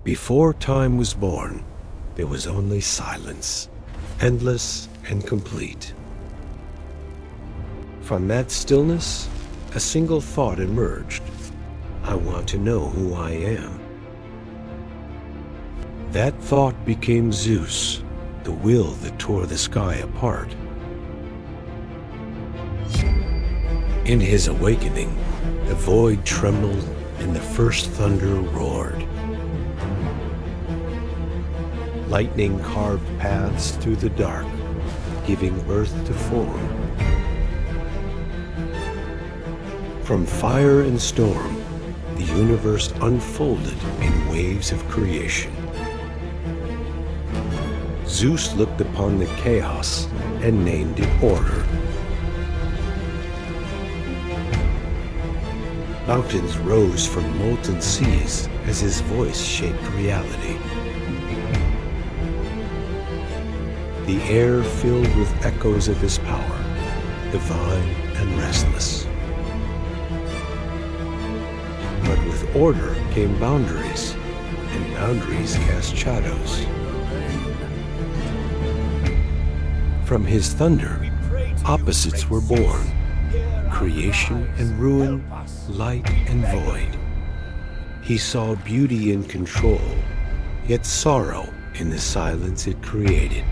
Before time was born, there was only silence, endless and complete. From that stillness, a single thought emerged. I want to know who I am. That thought became Zeus, the will that tore the sky apart. In his awakening, the void trembled and the first thunder roared. Lightning carved paths through the dark, giving birth to form. From fire and storm, the universe unfolded in waves of creation. Zeus looked upon the chaos and named it order. Mountains rose from molten seas as his voice shaped reality. The air filled with echoes of his power, divine and restless. But with order came boundaries, and boundaries cast shadows. From his thunder, opposites were born, creation and ruin, light and void. He saw beauty in control, yet sorrow in the silence it created.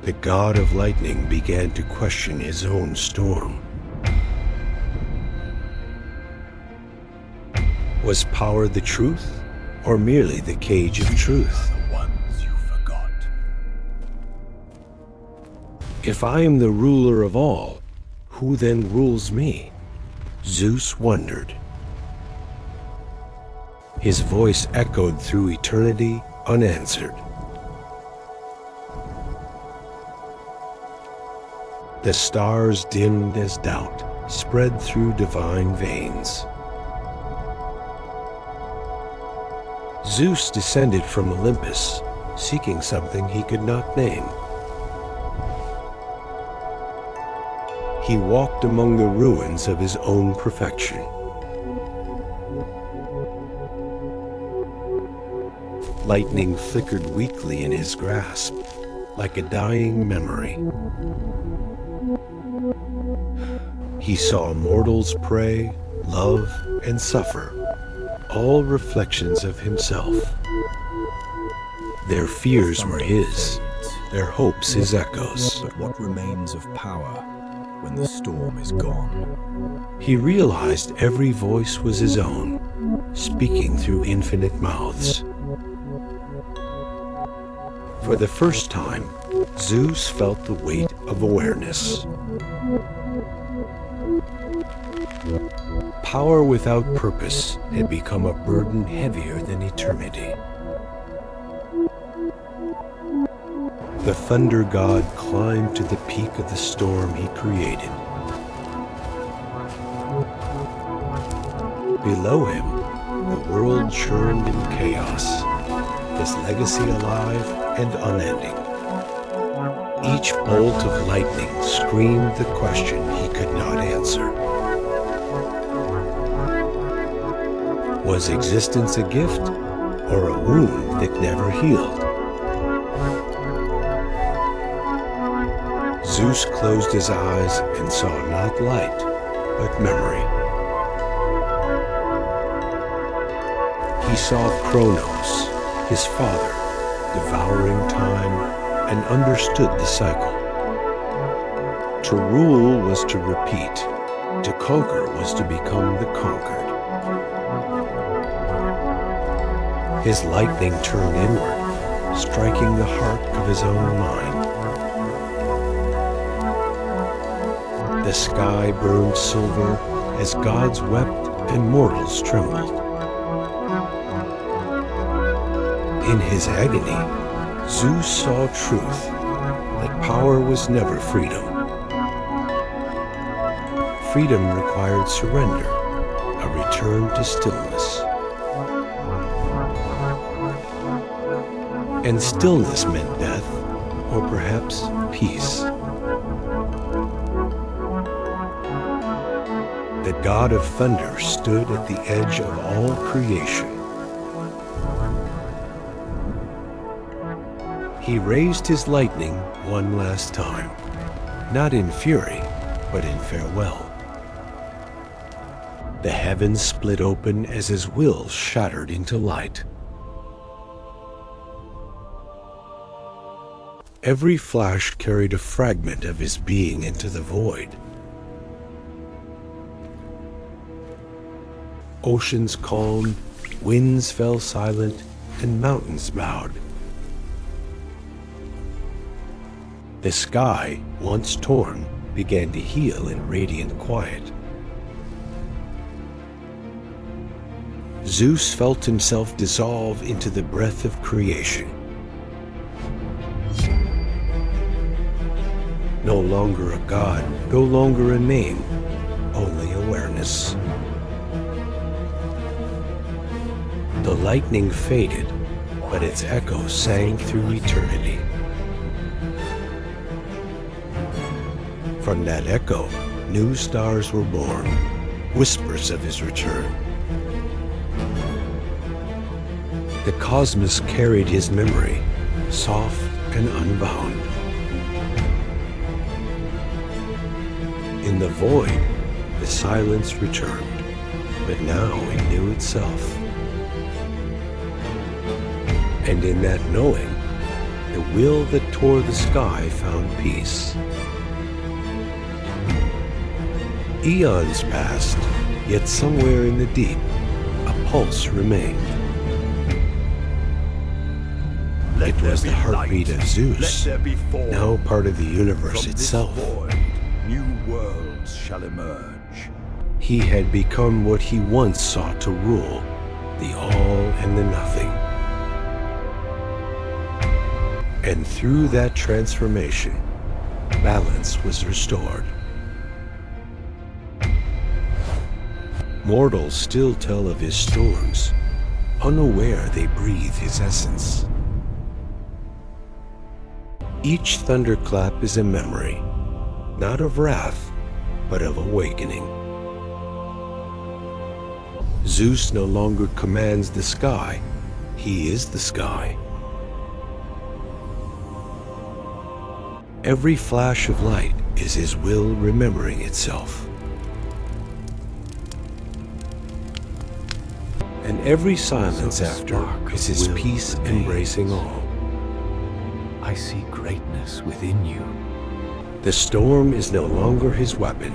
The god of lightning began to question his own storm. Was power the truth, or merely the cage of truth? The ones you forgot. If I am the ruler of all, who then rules me? Zeus wondered. His voice echoed through eternity, unanswered. The stars dimmed as doubt spread through divine veins. Zeus descended from Olympus, seeking something he could not name. He walked among the ruins of his own perfection. Lightning flickered weakly in his grasp, like a dying memory. He saw mortals pray, love, and suffer, all reflections of himself. Their fears were his, their hopes his echoes. But what remains of power when the storm is gone? He realized every voice was his own, speaking through infinite mouths. For the first time, Zeus felt the weight of awareness. Power without purpose had become a burden heavier than eternity. The thunder god climbed to the peak of the storm he created. Below him, the world churned in chaos, his legacy alive and unending. Each bolt of lightning screamed the question he could not answer. Was existence a gift or a wound that never healed? Zeus closed his eyes and saw not light, but memory. He saw Kronos, his father, devouring time, and understood the cycle. To rule was to repeat, to conquer was to become the conquered. His lightning turned inward, striking the heart of his own mind. The sky burned silver as gods wept and mortals trembled. In his agony, Zeus saw truth, that power was never freedom. Freedom required surrender, a return to stillness. And stillness meant death, or perhaps peace. The god of thunder stood at the edge of all creation, He raised his lightning one last time, not in fury, but in farewell. The heavens split open as his will shattered into light. Every flash carried a fragment of his being into the void. Oceans calmed, winds fell silent, and mountains bowed. The sky, once torn, began to heal in radiant quiet. Zeus felt himself dissolve into the breath of creation. No longer a god, no longer a name, only awareness. The lightning faded, but its echo sang through eternity. From that echo, new stars were born, whispers of his return. The cosmos carried his memory, soft and unbound. In the void, the silence returned, but now it knew itself. And in that knowing, the will that tore the sky found peace. Eons passed, yet somewhere in the deep, a pulse remained. It was the heartbeat of Zeus, now part of the universe itself. New worlds shall emerge. He had become what he once sought to rule, the all and the nothing. And through that transformation, balance was restored. Mortals still tell of his storms, unaware they breathe his essence. Each thunderclap is a memory, not of wrath, but of awakening. Zeus no longer commands the sky, he is the sky. Every flash of light is his will remembering itself. And every silence after is his peace embracing all. I see greatness within you. The storm is no longer his weapon,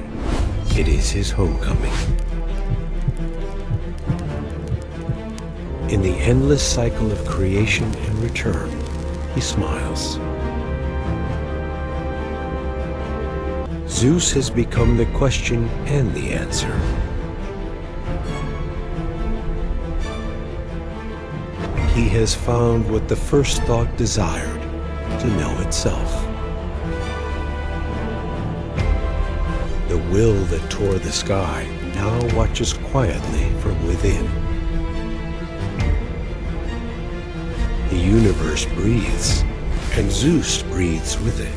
it is his homecoming. In the endless cycle of creation and return, he smiles. Zeus has become the question and the answer. He has found what the first thought desired, to know itself. The will that tore the sky now watches quietly from within. The universe breathes, and Zeus breathes with it.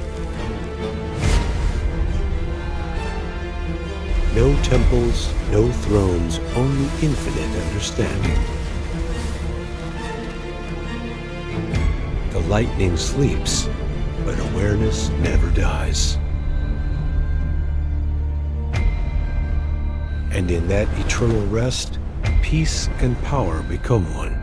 No temples, no thrones, only infinite understanding. The lightning sleeps, but awareness never dies. And in that eternal rest, peace and power become one.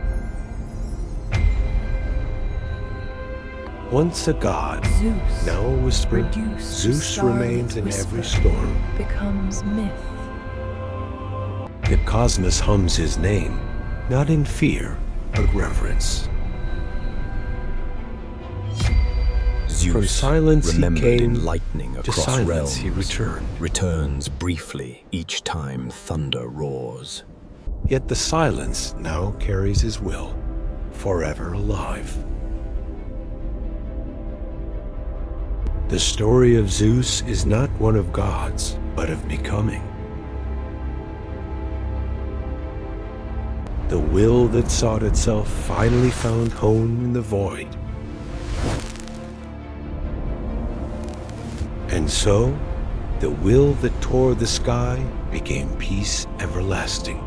Once a god, Zeus, now a whisper, reduced Zeus starlit remains in whisper, every storm. becomes myth. The cosmos hums his name, not in fear, but reverence. Zeus, From silence he remembered came, in lightning to across silence realms, he returned. returns briefly each time thunder roars. Yet the silence now carries his will, forever alive. The story of Zeus is not one of gods, but of becoming. The will that sought itself finally found home in the void. And so, the will that tore the sky became peace everlasting.